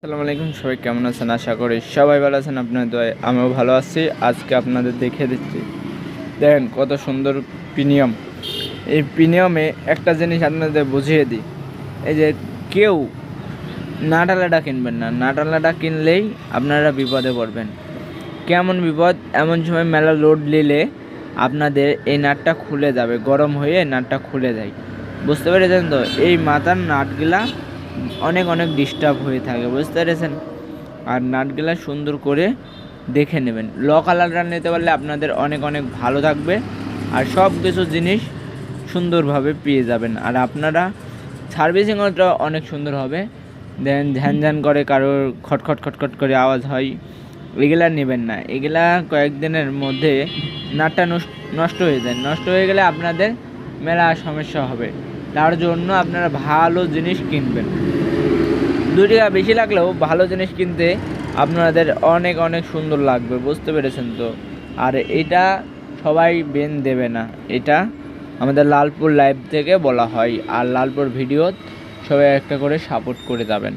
আসসালামু আলাইকুম, সবাই কেমন আছেন? আশা করি সবাই ভালো আছেন। আপনাদের দয়ায় আমিও ভালো আছি। আজকে আপনাদের দেখিয়ে দিচ্ছি, দেখেন কত সুন্দর প্রিমিয়াম। এই প্রিমিয়ামে একটা জিনিস আপনাদের বুঝিয়ে দিই, এই যে কেউ নাটালাটা কিনবেন না। নাটালাটা কিনলেই আপনারা বিপদে পড়বেন। কেমন বিপদ? এমন সময় মেলা লোড নিলে আপনাদের এই নাটটা খুলে যাবে, গরম হয়ে নাটটা খুলে যায়। বুঝতে পেরেছেন তো? এই মাথার নাটগুলা অনেক অনেক ডিস্টার্ব হয়ে থাকে, বুঝতে পেরেছেন? আর নাটগুলা সুন্দর করে দেখে নেবেন। ল কালারটা নিতে পারলে আপনাদের অনেক অনেক ভালো থাকবে, আর সব কিছু জিনিস সুন্দরভাবে পেয়ে যাবেন। আর আপনারা সার্ভিসিংটা অনেক সুন্দর হবে। দেন ঝ্যান ঝ্যান করে, কারোর খটখট খটখট করে আওয়াজ হয়, এগুলা নেবেন না। এগুলা কয়েকদিনের মধ্যে নাটটা নষ্ট হয়ে যায়। নষ্ট হয়ে গেলে আপনাদের মেলা সমস্যা হবে। তার জন্য আপনারা ভালো জিনিস কিনবেন। 2 টাকা বেশি লাগলেও ভালো জিনিস কিনতে আপনাদের অনেক অনেক সুন্দর লাগবে, বুঝতে পেরেছেন তো? আর এটা সবাই বেন দেবে না, এটা আমাদের লালপুর লাইভ থেকে বলা হয়। আর লালপুর ভিডিও সবাই একটা করে সাপোর্ট করে যাবেন।